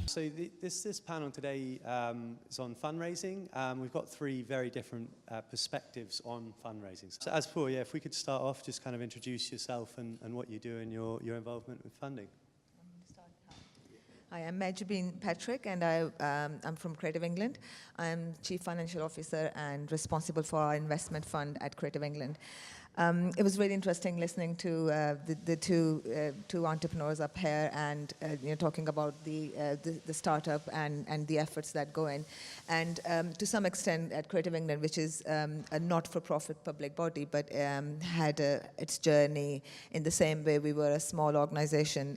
So this panel today is on fundraising. We've got three very different perspectives on fundraising. So as before, yeah, if we could start off, just kind of introduce yourself and what you do and your involvement with funding. Hi, I'm Mehjabeen Patrick, and I'm from Creative England. I'm Chief Financial Officer and responsible for our investment fund at Creative England. It was really interesting listening to the two entrepreneurs up here, and talking about the startup and the efforts that go in. And to some extent, at Creative England, which is a not-for-profit public body, but had its journey in the same way we were a small organization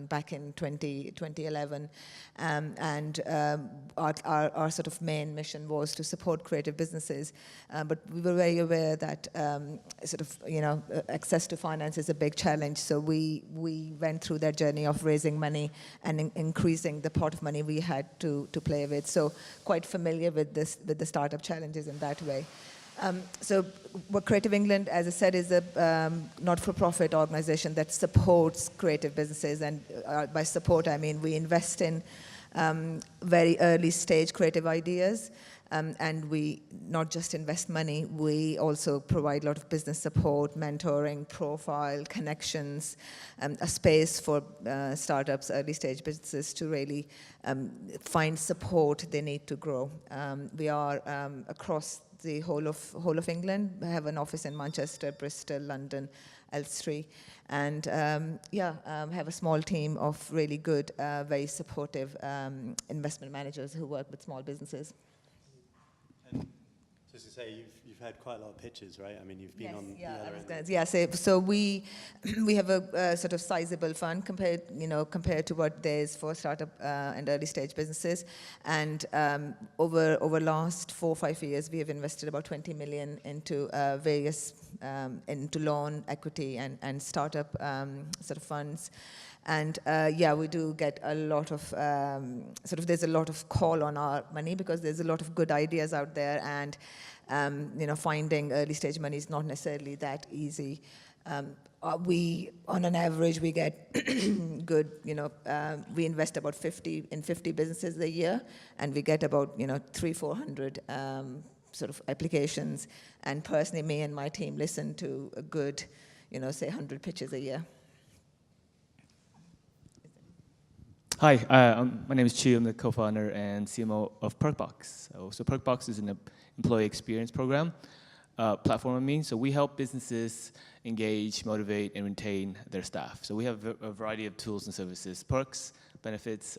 back in 2011, and our sort of main mission was to support creative businesses, but we were very aware that access to finance is a big challenge. So we went through that journey of raising money and increasing the pot of money we had to play with. So quite familiar with the startup challenges in that way. So what Creative England, as I said, is a not-for-profit organization that supports creative businesses. And by support, I mean we invest in very early stage creative ideas. And we not just invest money, we also provide a lot of business support, mentoring, profile, connections, a space for startups, early stage businesses to really find support they need to grow. We are across the whole of England. We have an office in Manchester, Bristol, London, Elstree, and have a small team of really good, very supportive investment managers who work with small businesses. Just to say, you've had quite a lot of pitches, right? I mean, you've been on the other end. Yes, so we have a sort of sizable fund compared to what there is for startup and early stage businesses. And over last 4 or 5 years, we have invested about 20 million into various into loan, equity, and startup sort of funds. And we do get a lot of there's a lot of call on our money because there's a lot of good ideas out there, and finding early stage money is not necessarily that easy. We, on an average, we get good, we invest about 50 businesses a year, and we get about 300-400 sort of applications. And personally, me and my team listen to a good, say 100 pitches a year. Hi, my name is Chieu. I'm the co-founder and CMO of Perkbox. So Perkbox is an employee experience program, platform. So we help businesses engage, motivate, and retain their staff. So we have a variety of tools and services, perks, benefits.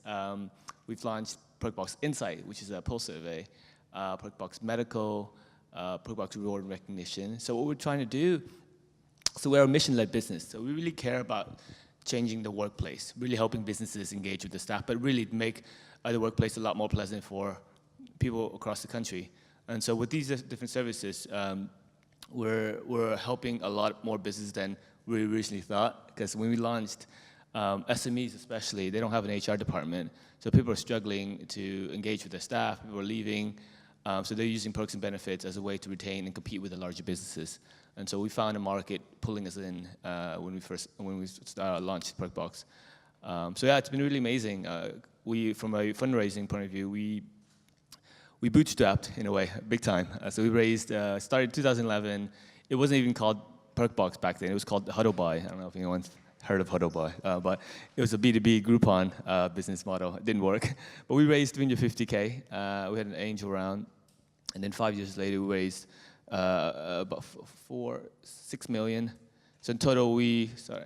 We've launched Perkbox Insight, which is a pulse survey, Perkbox Medical, Perkbox Reward and Recognition. So what we're trying to do, so we're a mission-led business. So we really care about changing the workplace, really helping businesses engage with the staff, but really make the workplace a lot more pleasant for people across the country. And so with these different services, we're helping a lot more business than we originally thought. Because when we launched, SMEs especially, they don't have an HR department. So people are struggling to engage with their staff, people are leaving. So they're using perks and benefits as a way to retain and compete with the larger businesses. And so we found a market pulling us in when we launched Perkbox. So yeah, it's been really amazing. From a fundraising point of view, we bootstrapped in a way, big time. So we raised, started in 2011. It wasn't even called Perkbox back then. It was called Huddlebuy. I don't know if anyone's heard of Huddlebuy, but it was a B2B Groupon business model. It didn't work. But we raised 350K. We had an angel round. And then 5 years later, we raised about 6 million. So in total, sorry,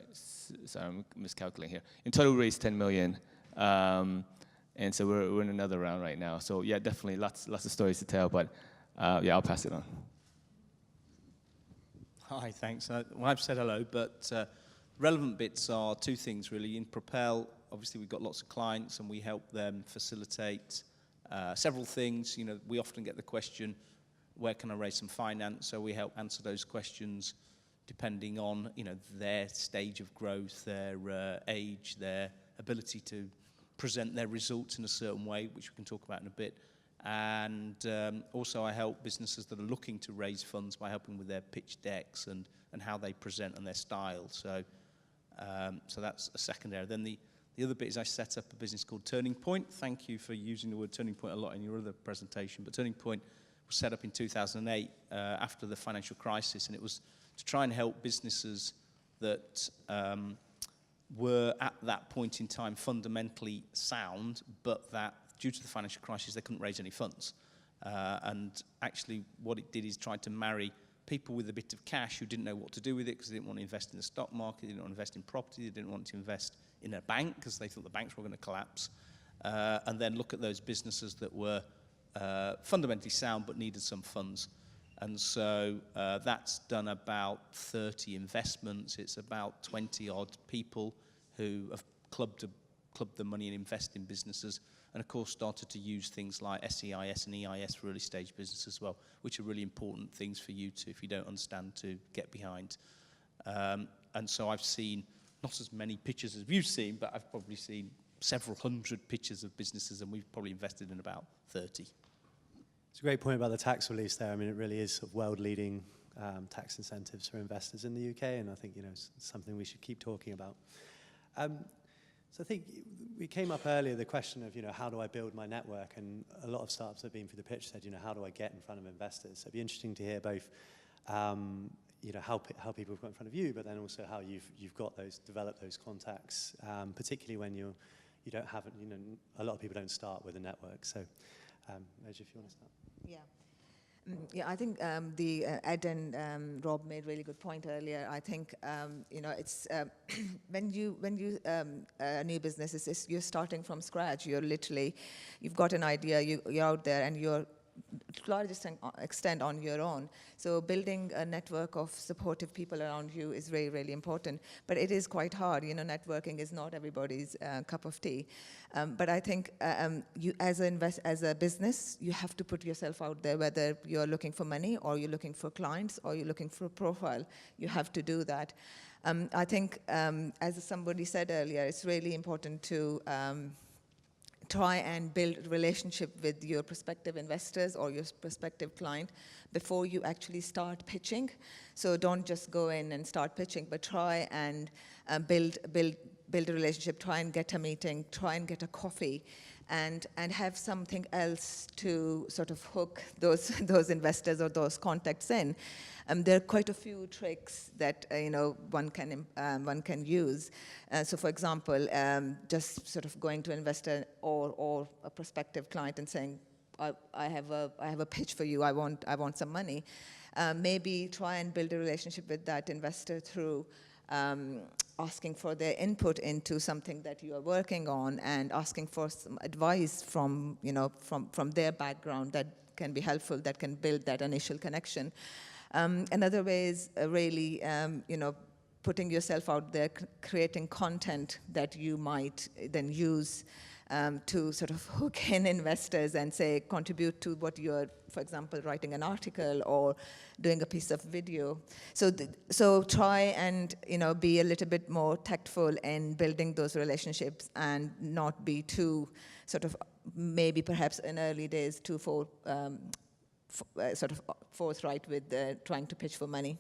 I'm miscalculating here. In total, we raised 10 million. And so we're in another round right now. So yeah, definitely lots of stories to tell, but yeah, I'll pass it on. Hi, thanks. Well, I've said hello, but relevant bits are two things really. In Propel, obviously we've got lots of clients and we help them facilitate several things. We often get the question, where can I raise some finance? So we help answer those questions depending on their stage of growth, their age, their ability to present their results in a certain way, which we can talk about in a bit. And also I help businesses that are looking to raise funds by helping with their pitch decks and how they present and their style. So that's a second area. Then the The other bit is I set up a business called Turning Point. Thank you for using the word Turning Point a lot in your other presentation, but Turning Point was set up in 2008 after the financial crisis, and it was to try and help businesses that were at that point in time fundamentally sound, but that due to the financial crisis they couldn't raise any funds. And actually what it did is try to marry people with a bit of cash who didn't know what to do with it because they didn't want to invest in the stock market, they didn't want to invest in property, they didn't want to invest in a bank because they thought the banks were going to collapse, and then look at those businesses that were fundamentally sound but needed some funds. And so that's done about 30 investments. It's about 20-odd people who have clubbed the money and invest in businesses, and of course started to use things like SEIS and EIS for early stage business as well, which are really important things for you to, if you don't understand, to get behind. And so I've seen not as many pictures as you've seen, but I've probably seen several hundred pictures of businesses, and we've probably invested in about 30. It's a great point about the tax release there. I mean, it really is sort of world-leading tax incentives for investors in the UK, and I think, you know, it's something we should keep talking about. So I think we came up earlier, the question of, you know, how do I build my network? And a lot of startups that have been through the pitch said, you know, how do I get in front of investors? So it'd be interesting to hear both, you know, how people have got in front of you, but then also how you've got developed those contacts, particularly when you don't have, you know, a lot of people don't start with a network. So, Mehj, if you want to start. Yeah. Yeah, I think Ed and Rob made a really good point earlier. I think you know, it's when you a new business, you're starting from scratch. You've got an idea, you're out there, and you're to a large extent on your own. So building a network of supportive people around you is really, really important. But it is quite hard. You know, networking is not everybody's cup of tea. But I think you, as a business, you have to put yourself out there, whether you're looking for money or you're looking for clients or you're looking for a profile. You have to do that. I think, as somebody said earlier, it's really important to try and build a relationship with your prospective investors or your prospective client before you actually start pitching. So don't just go in and start pitching, but try and build a relationship, try and get a meeting, try and get a coffee, and have something else to sort of hook those investors or those contacts in. There are quite a few tricks that you know, one can use. So, for example, just sort of going to an investor or a prospective client and saying, "I have a pitch for you. I want some money." Maybe try and build a relationship with that investor through asking for their input into something that you are working on and asking for some advice from their background that can be helpful, that can build that initial connection. Another way is really, putting yourself out there, creating content that you might then use to sort of hook in investors and say, contribute to what you're, for example, writing an article or doing a piece of video. So try and, be a little bit more tactful in building those relationships and not be too sort of, maybe perhaps in early days, too sort of forthright with trying to pitch for money.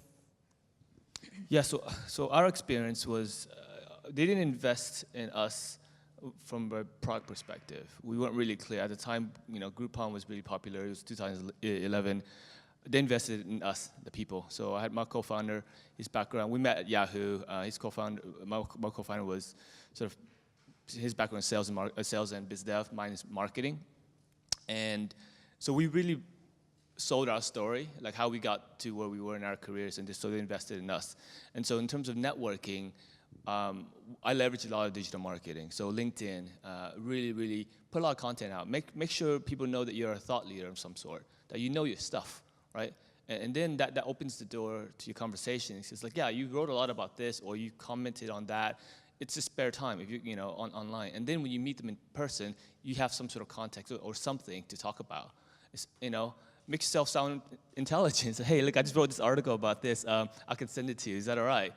Yeah, so our experience was they didn't invest in us from a product perspective. We weren't really clear. At the time, Groupon was really popular. It was 2011. They invested in us, the people. So I had my co-founder, his background. We met at Yahoo. His co-founder, my co-founder was sort of, his background is sales and biz dev. Mine is marketing. And so we really sold our story, like how we got to where we were in our careers, and so they invested in us. And so in terms of networking, I leverage a lot of digital marketing. So LinkedIn, really put a lot of content out. Make sure people know that you're a thought leader of some sort, that you know your stuff, right? And then that opens the door to your conversations. It's like, yeah, you wrote a lot about this, or you commented on that. It's just spare time if you online. And then when you meet them in person, you have some sort of context or something to talk about. Make yourself sound intelligent. Say, hey, look, I just wrote this article about this. I can send it to you. Is that all right?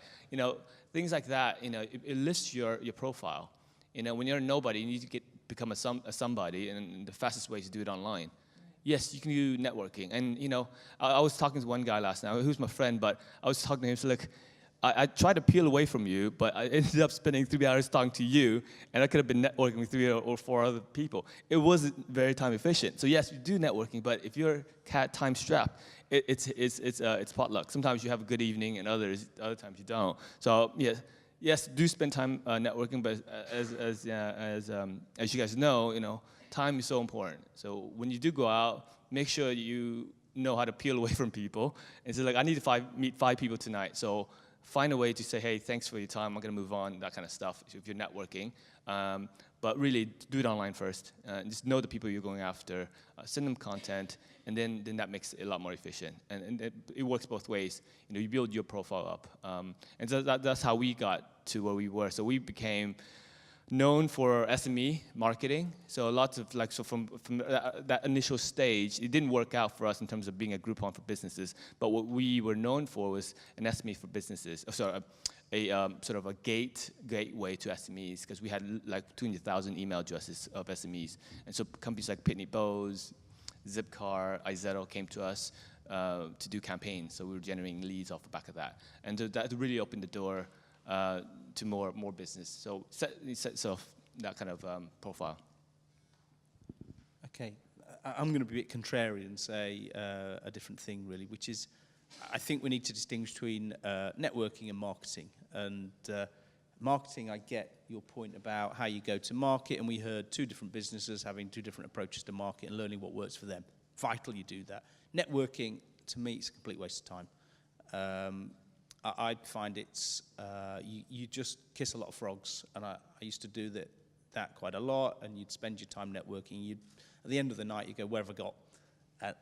Things like that. It lists your profile. When you're a nobody, you need to become a somebody, and the fastest way is to do it online. Yes, you can do networking. And I was talking to one guy last night, who's my friend, but I was talking to him. So look, I tried to peel away from you, but I ended up spending 3 hours talking to you, and I could have been networking with 3 or 4 other people. It wasn't very time efficient. So yes, you do networking, but if you're time strapped, it's potluck. Sometimes you have a good evening, and other times you don't. So yes, do spend time networking, but as you guys know, time is so important. So when you do go out, make sure you know how to peel away from people. And so like, I need to meet 5 people tonight. So find a way to say, hey, thanks for your time, I'm going to move on, that kind of stuff, if you're networking. But really, do it online first. Just know the people you're going after, send them content, and then that makes it a lot more efficient. And it works both ways. You build your profile up. And so that's how we got to where we were. So we became known for SME marketing. So lots of from that initial stage, it didn't work out for us in terms of being a Groupon for businesses. But what we were known for was an SME for businesses. A sort of a gateway to SMEs, because we had like 200,000 email addresses of SMEs. And so companies like Pitney Bowes, Zipcar, iZettle came to us to do campaigns. So we were generating leads off the back of that. And that really opened the door to more business. So sets off that kind of profile. Okay, I'm going to be a bit contrarian and say a different thing, really, which is I think we need to distinguish between networking and marketing. And marketing, I get your point about how you go to market, and we heard 2 different businesses having 2 different approaches to market and learning what works for them. Vital you do that. Networking, to me, it's a complete waste of time. I find it's, you just kiss a lot of frogs, and I used to do that quite a lot, and you'd spend your time networking. At the end of the night, you go, where have I got?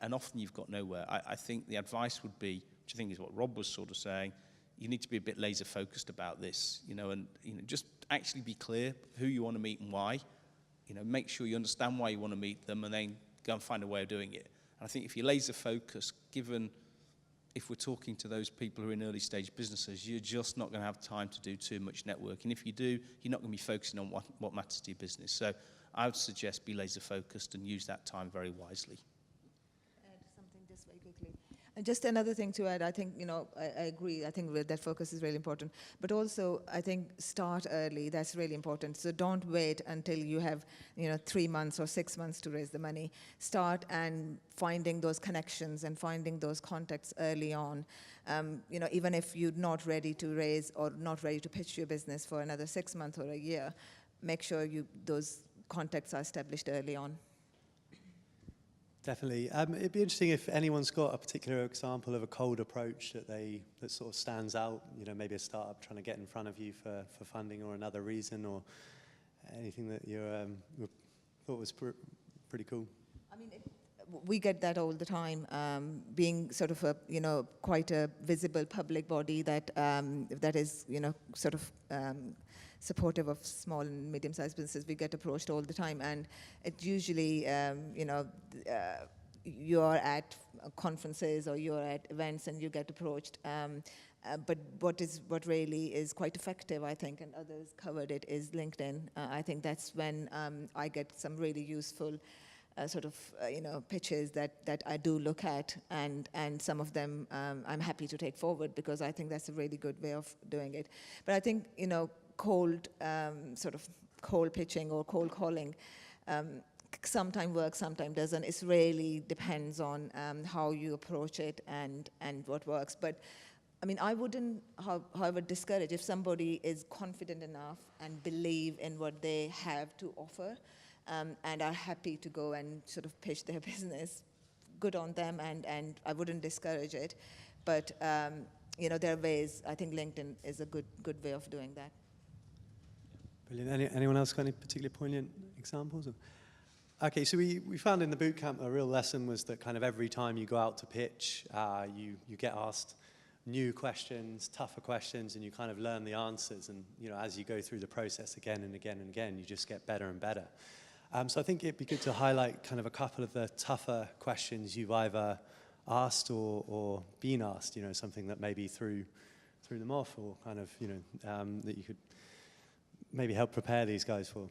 And often you've got nowhere. I think the advice would be, which I think is what Rob was sort of saying, you need to be a bit laser focused about this, and just actually be clear who you want to meet and why. Make sure you understand why you want to meet them, and then go and find a way of doing it. And I think if you're laser focused, given if we're talking to those people who are in early stage businesses, you're just not going to have time to do too much networking. If you do, you're not going to be focusing on what matters to your business. So I would suggest be laser focused and use that time very wisely. Add something just very quickly. And just another thing to add, I think, I agree. I think that focus is really important. But also, I think start early. That's really important. So don't wait until you have, 3 months or 6 months to raise the money. Start and finding those connections and finding those contacts early on. Even if you're not ready to raise or not ready to pitch your business for another 6 months or a year, make sure those contacts are established early on. Definitely. It'd be interesting if anyone's got a particular example of a cold approach that sort of stands out, maybe a startup trying to get in front of you for funding or another reason, or anything that you thought was pretty cool. I mean, we get that all the time, being sort of quite a visible public body that is, sort of supportive of small and medium-sized businesses. We get approached all the time, and it usually, you're at conferences or you're at events and you get approached. But what really is quite effective, I think, and others covered it, is LinkedIn. I think that's when I get some really useful pitches that I do look at, and some of them I'm happy to take forward, because I think that's a really good way of doing it. But I think, cold pitching or cold calling sometimes works, sometimes doesn't. It really depends on how you approach it and what works. But I mean, I wouldn't, however, discourage if somebody is confident enough and believe in what they have to offer, and are happy to go and sort of pitch their business. Good on them, and I wouldn't discourage it. But there are ways. I think LinkedIn is a good way of doing that. Brilliant. Anyone else got any particularly poignant examples? Okay, so we found in the bootcamp a real lesson was that kind of every time you go out to pitch, you get asked new questions, tougher questions, and you kind of learn the answers. And as you go through the process again and again and again, you just get better and better. So I think it'd be good to highlight kind of a couple of the tougher questions you've either asked or been asked. Something that maybe threw them off, or kind of that you could maybe help prepare these guys for.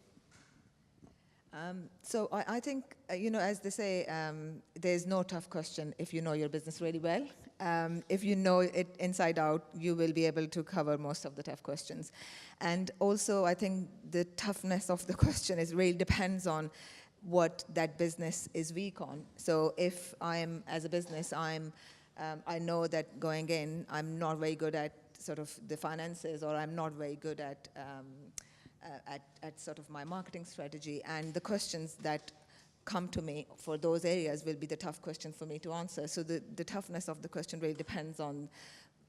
So I think, as they say, there's no tough question if you know your business really well. If you know it inside out, you will be able to cover most of the tough questions. And also, I think the toughness of the question really depends on what that business is weak on. So if as a business, I know that going in, I'm not very good at sort of the finances, or I'm not very good at sort of my marketing strategy, and the questions that come to me for those areas will be the tough question for me to answer. So the toughness of the question really depends on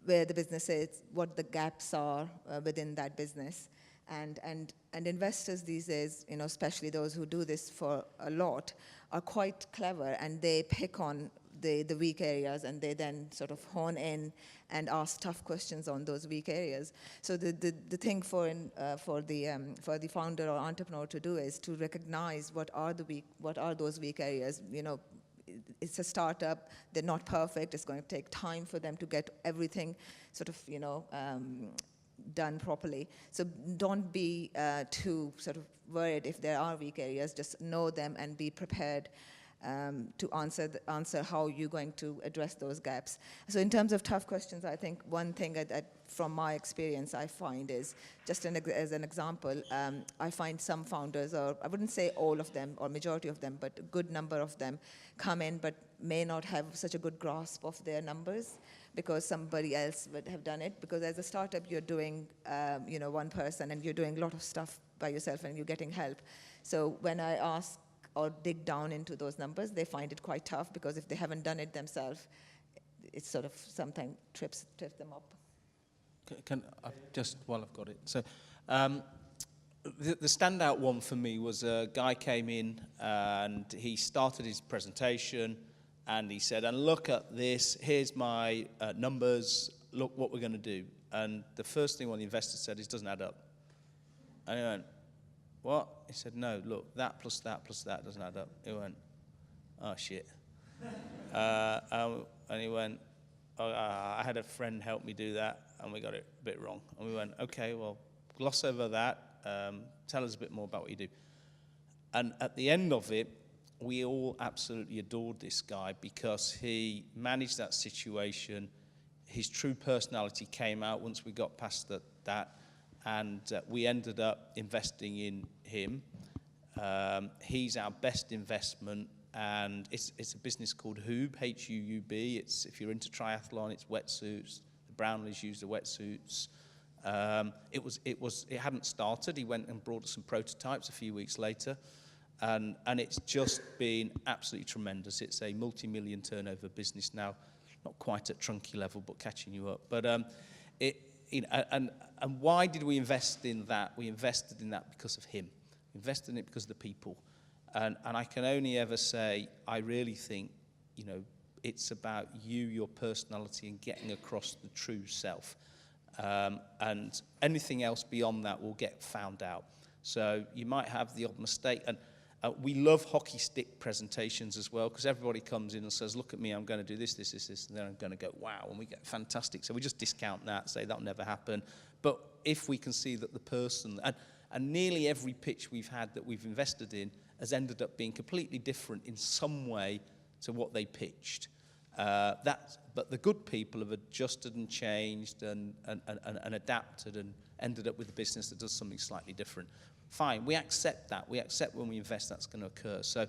where the business is, what the gaps are within that business. And investors these days, especially those who do this for a lot, are quite clever, and they pick on the weak areas, and they then sort of hone in and ask tough questions on those weak areas. So the thing for the founder or entrepreneur to do is to recognize what are those weak areas. It's a startup; they're not perfect. It's going to take time for them to get everything sort of done properly. So don't be too sort of worried if there are weak areas. Just know them and be prepared to answer how you're going to address those gaps. So in terms of tough questions, I think one thing that from my experience I find is, just as an example, I find some founders, or I wouldn't say all of them or majority of them, but a good number of them come in but may not have such a good grasp of their numbers because somebody else would have done it. Because as a startup, you're doing one person, and you're doing a lot of stuff by yourself, and you're getting help. So when I ask or dig down into those numbers, they find it quite tough, because if they haven't done it themselves, it's sort of sometimes trips them up. Can I just, while I've got it, so the standout one for me was a guy came in and he started his presentation and he said, and look at this, here's my numbers, look what we're going to do. And the first thing one of the investors said is, doesn't add up. And he went, what? He said, no, look, that plus that plus that doesn't add up. He went, oh, shit. And he went, oh, I had a friend help me do that, and we got it a bit wrong. And we went, okay, well, gloss over that. Tell us a bit more about what you do. And at the end of it, we all absolutely adored this guy because he managed that situation. His true personality came out once we got past that. And we ended up investing in him. He's our best investment, and it's a business called Hoob, H-U-U-B. It's, if you're into triathlon, it's wetsuits. The Brownlees use the wetsuits. It hadn't started. He went and brought us some prototypes a few weeks later, and it's just been absolutely tremendous. It's a multi-million turnover business now, not quite at Trunky level, but catching you up. But and why did we invest in that? We invested in that because of him. We invested in it because of the people. And I can only ever say, I really think, it's about you, your personality, and getting across the true self. And anything else beyond that will get found out. So you might have the odd mistake. And we love hockey stick presentations as well, because everybody comes in and says, look at me, I'm going to do this, this, this, this, and then I'm going to go, wow, and we get fantastic. So we just discount that, say that'll never happen. But if we can see that the person, and nearly every pitch we've had that we've invested in has ended up being completely different in some way to what they pitched. But the good people have adjusted and changed and adapted and ended up with a business that does something slightly different. Fine, we accept that. We accept when we invest that's going to occur. So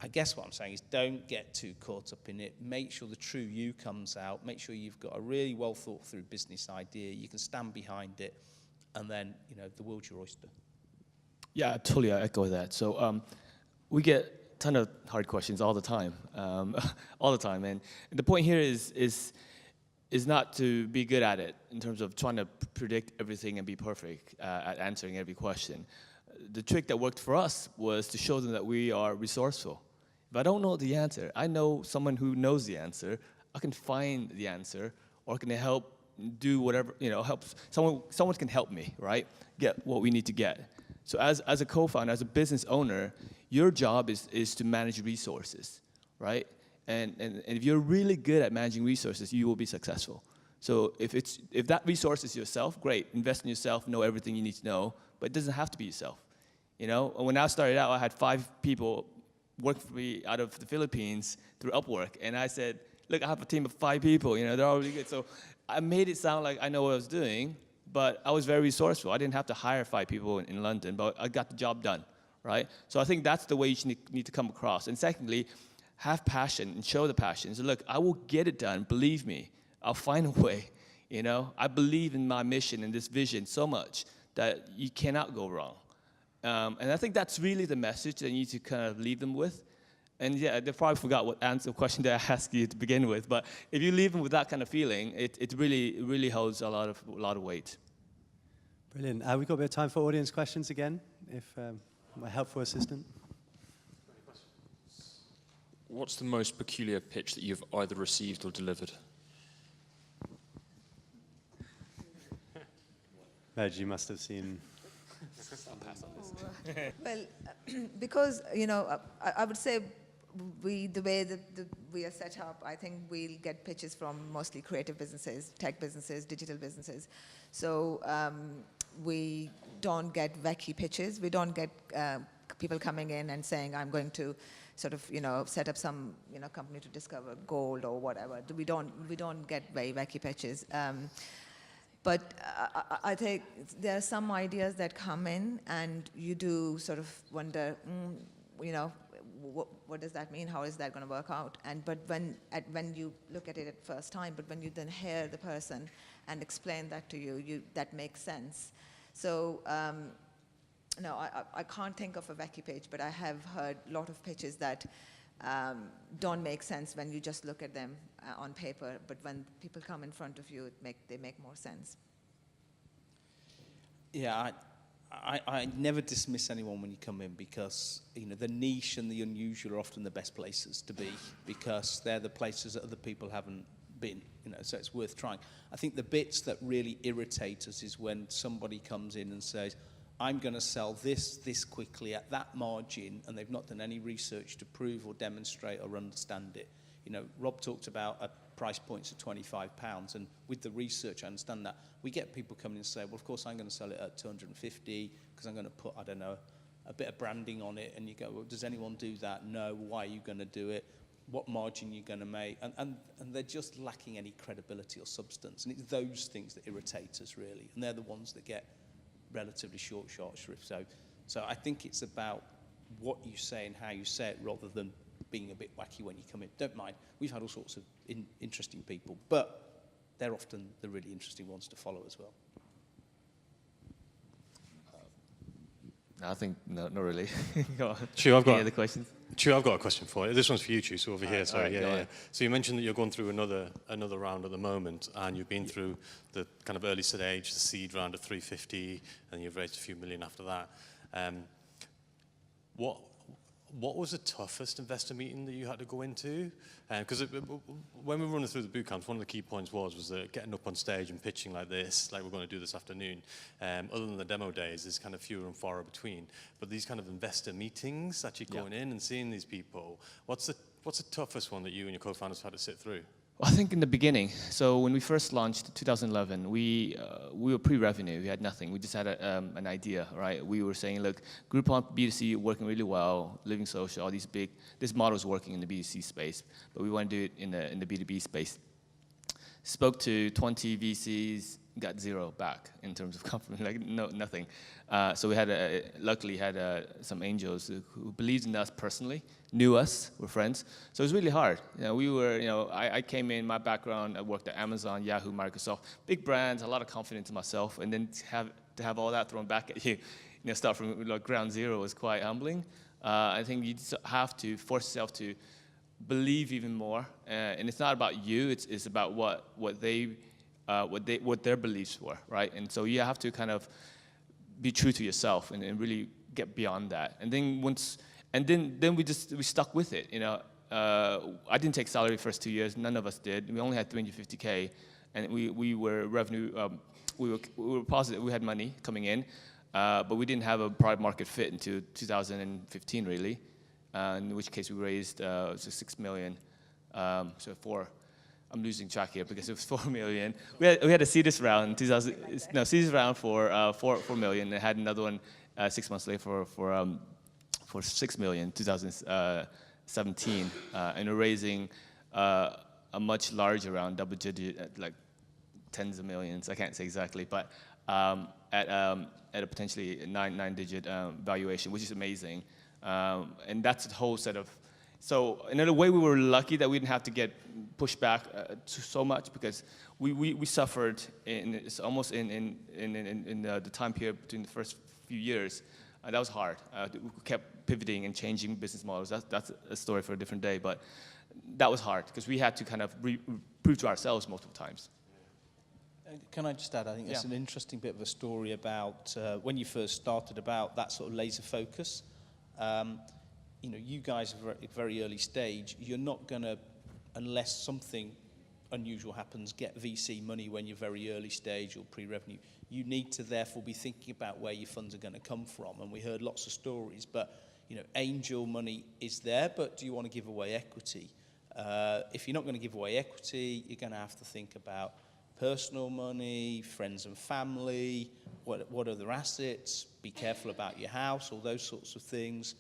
I guess what I'm saying is don't get too caught up in it. Make sure the true you comes out. Make sure you've got a really well thought through business idea. You can stand behind it, and then, the world's your oyster. Yeah, totally, I echo that. So we get a ton of hard questions all the time, And the point here is not to be good at it in terms of trying to predict everything and be perfect at answering every question. The trick that worked for us was to show them that we are resourceful. If I don't know the answer, I know someone who knows the answer. I can find the answer, or can help do whatever, help. Someone can help me, right? Get what we need to get. So as a co-founder, as a business owner, your job is to manage resources, right? And if you're really good at managing resources, you will be successful. So if that resource is yourself, great. Invest in yourself, know everything you need to know, but it doesn't have to be yourself. You know, when I started out, I had 5 people work for me out of the Philippines through Upwork, and I said, look, I have a team of 5 people, you know, they're all really good. So I made it sound like I know what I was doing, but I was very resourceful. I didn't have to hire 5 people in London, but I got the job done, right? So I think that's the way you need to come across. And secondly, have passion and show the passion. So look, I will get it done, believe me. I'll find a way, you know. I believe in my mission and this vision so much that you cannot go wrong. And I think that's really the message that you need to kind of leave them with. And yeah, they probably forgot what answer question that I asked you to begin with. But if you leave them with that kind of feeling, it really holds a lot of weight. Brilliant. We've got a bit of time for audience questions again, if my helpful assistant. What's the most peculiar pitch that you've either received or delivered? Mej, you must have seen. I'll pass on this. Well, because, you know, I would say the way that we are set up, I think we'll get pitches from mostly creative businesses, tech businesses, digital businesses. So we don't get wacky pitches. We don't get people coming in and saying, I'm going to sort of, you know, set up some, you know, company to discover gold or whatever. We don't get very wacky pitches. But I think there are some ideas that come in, and you do sort of wonder, you know, what does that mean? How is that going to work out? But when you look at it at first time, but when you then hear the person and explain that to you, that makes sense. So no, I can't think of a wacky pitch, but I have heard a lot of pitches that don't make sense when you just look at them on paper, but when people come in front of you, they make more sense. Yeah, I never dismiss anyone when you come in, because, you know, the niche and the unusual are often the best places to be, because they're the places that other people haven't been, you know, so it's worth trying. I think the bits that really irritate us is when somebody comes in and says, I'm going to sell this quickly at that margin, and they've not done any research to prove or demonstrate or understand it. You know, Rob talked about price points of £25, and with the research, I understand that. We get people coming and say, well, of course, I'm going to sell it at 250 because I'm going to put, I don't know, a bit of branding on it. And you go, well, does anyone do that? No. Why are you going to do it? What margin are you going to make? And they're just lacking any credibility or substance. And it's those things that irritate us, really. And they're the ones that get relatively short shrift. So I think it's about what you say and how you say it, rather than being a bit wacky when you come in. Don't mind. We've had all sorts of interesting people, but they're often the really interesting ones to follow as well. I think not really. Go on. Chieu, I've got any other questions? Chieu, I've got a question for you. This one's for you, Chieu, so over here. Sorry, right, yeah. So you mentioned that you're going through another round at the moment, and you've been through the kind of early stage, the seed round at 350, and you've raised a few million after that. What was the toughest investor meeting that you had to go into? Because when we were running through the boot camps, one of the key points was that getting up on stage and pitching like this, like we're going to do this afternoon, other than the demo days, is kind of fewer and far between. But these kind of investor meetings, actually going in and seeing these people, what's the toughest one that you and your co-founders had to sit through? I think in the beginning, so when we first launched in 2011, we were pre-revenue, we had nothing, we just had an idea, right? We were saying, look, Groupon B2C working really well, Living Social, all this model is working in the B2C space, but we want to do it in the B2B space. Spoke to 20 VCs, got 0 back in terms of confidence, like nothing. So we had luckily had some angels who believed in us personally, knew us, were friends. So it was really hard. You know, we were, you know, I came in, my background, I worked at Amazon, Yahoo, Microsoft, big brands, a lot of confidence in myself, and then to have all that thrown back at you, start from like ground zero was quite humbling. I think you just have to force yourself to believe even more, and it's not about you, it's about what their beliefs were, right? And so you have to kind of be true to yourself and really get beyond that. And then we stuck with it. I didn't take salary the first 2 years. None of us did. We only had 350K, and we were revenue. We were positive. We had money coming in, but we didn't have a product market fit until 2015, really. In which case we raised 6 million. I'm losing track here because it was 4 million. We had a seeders round in 2000. No, seeders round for 4 million. And had another one 6 months later for 6 million, 2017, and we're raising a much larger round, double digit, like tens of millions. I can't say exactly, but at a potentially nine-digit valuation, which is amazing. And that's a whole set of. So in a way, we were lucky that we didn't have to get pushed back so much, because we suffered it's almost in the time period between the first few years. That was hard. We kept pivoting and changing business models. That's a story for a different day, but that was hard because we had to kind of prove to ourselves multiple times. Can I just add, I think that's an interesting bit of a story about when you first started, about that sort of laser focus. You know, you guys are at a very early stage. You're not going to, unless something unusual happens, get VC money when you're very early stage or pre-revenue. You need to therefore be thinking about where your funds are going to come from. And we heard lots of stories, but you know, angel money is there, but do you want to give away equity? If you're not going to give away equity, you're going to have to think about personal money, friends and family, what other assets, be careful about your house, all those sorts of things.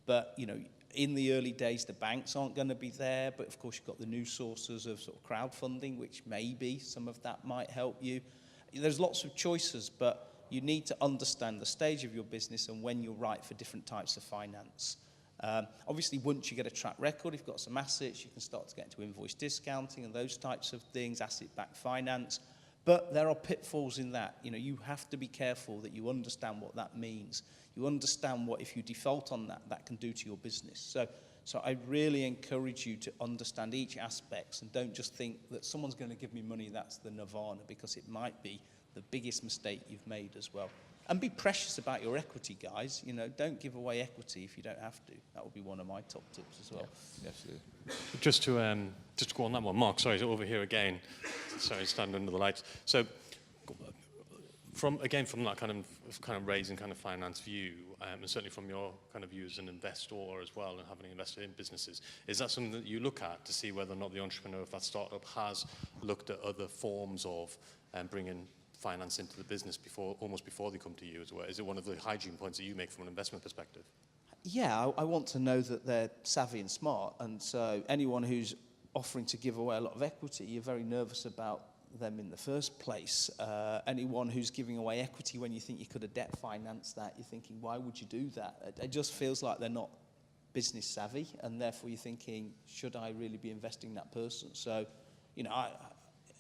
But, you know, in the early days, the banks aren't going to be there, but of course you've got the new sources of sort of crowdfunding, which maybe some of that might help you. There's lots of choices, but you need to understand the stage of your business and when you're right for different types of finance. Obviously, once you get a track record, if you've got some assets, you can start to get into invoice discounting and those types of things, asset-backed finance. But there are pitfalls in that. You know, you have to be careful that you understand what that means. You understand what, if you default on that, that can do to your business. So I really encourage you to understand each aspect and don't just think that someone's going to give me money, that's the nirvana, because it might be the biggest mistake you've made as well. And be precious about your equity, guys. You know, don't give away equity if you don't have to. That would be one of my top tips as well. Yeah, absolutely. Just to go on that one, Mark, sorry, over here again. Sorry, stand under the lights. So, from that kind of raising kind of finance view, and certainly from your kind of view as an investor as well, and having invested in businesses, is that something that you look at to see whether or not the entrepreneur of that startup has looked at other forms of bringing finance into the business almost before they come to you as well? Is it one of the hygiene points that you make from an investment perspective? Yeah, I want to know that they're savvy and smart, and so anyone who's offering to give away a lot of equity, you're very nervous about them in the first place. Anyone who's giving away equity when you think you could have debt financed that, you're thinking, why would you do that? It just feels like they're not business savvy, and therefore you're thinking, should I really be investing in that person? So, you know,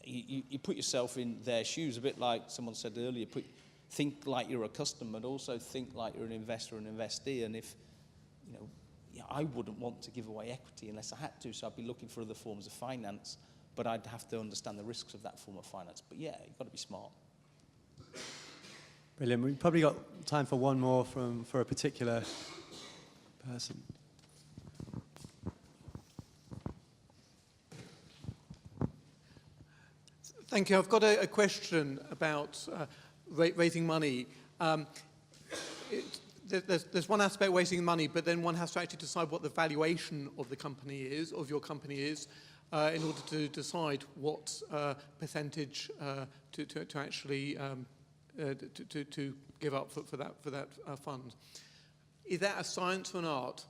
you put yourself in their shoes, a bit like someone said earlier, think like you're a customer, but also think like you're an investor and investee. And if, you know, I wouldn't want to give away equity unless I had to, so I'd be looking for other forms of finance, but I'd have to understand the risks of that form of finance. But yeah, you've got to be smart. Brilliant. We've probably got time for one more for a particular person. Thank you. I've got a question about raising money. There's one aspect raising money, but then one has to actually decide what the valuation of the company is, of your company is, in order to decide what percentage to actually to give up for that fund. Is that a science or an art?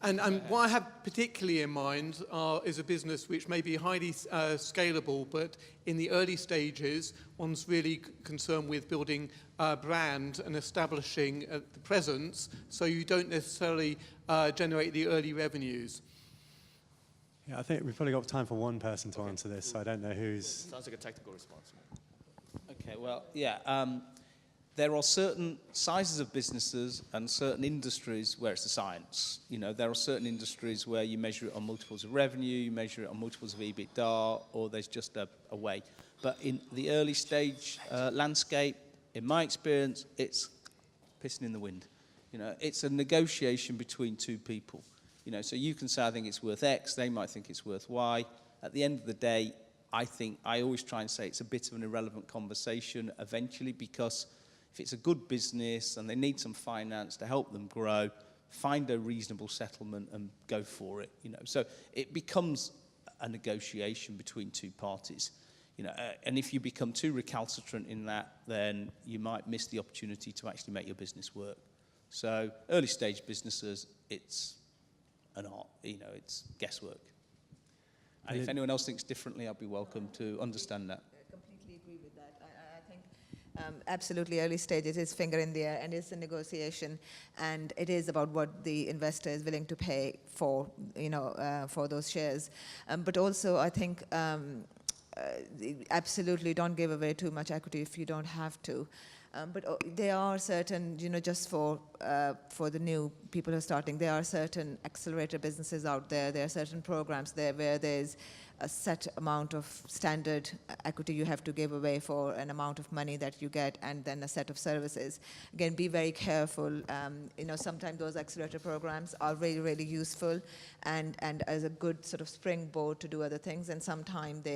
And what I have particularly in mind is a business which may be highly scalable, but in the early stages, one's really concerned with building a brand and establishing the presence, so you don't necessarily generate the early revenues. Yeah, I think we've probably got time for one person to answer this, so I don't know who's... Sounds like a technical response. Okay, well, yeah. There are certain sizes of businesses and certain industries where it's a science. You know, there are certain industries where you measure it on multiples of revenue, you measure it on multiples of EBITDA, or there's just a way. But in the early stage landscape, in my experience, it's pissing in the wind. You know, it's a negotiation between two people. You know, so you can say, I think it's worth X, they might think it's worth Y. At the end of the day, I always try and say it's a bit of an irrelevant conversation eventually, because if it's a good business and they need some finance to help them grow, find a reasonable settlement and go for it. You know, so it becomes a negotiation between two parties. You know, and if you become too recalcitrant in that, then you might miss the opportunity to actually make your business work. So early stage businesses, it's an art, you know, it's guesswork. And if anyone else thinks differently, I'll be welcome to understand that. I completely agree with that. I think absolutely early stages is finger in the air, and it's a negotiation, and it is about what the investor is willing to pay for, you know, for those shares. But also, I think absolutely don't give away too much equity if you don't have to. But there are certain, you know, just for the new people who are starting, there are certain accelerator businesses out there. There are certain programs there where there's a set amount of standard equity you have to give away for an amount of money that you get, and then a set of services. Again, be very careful. You know, sometimes those accelerator programs are really, really useful and as a good sort of springboard to do other things, and sometimes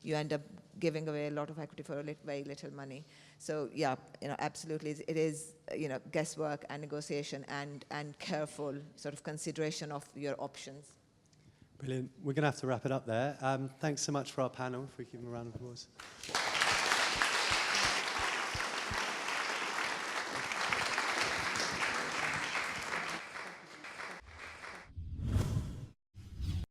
you end up giving away a lot of equity for very little money. So yeah, you know, absolutely, it is, you know, guesswork and negotiation and careful sort of consideration of your options. Brilliant. We're going to have to wrap it up there. Thanks so much for our panel. If we give them a round of applause.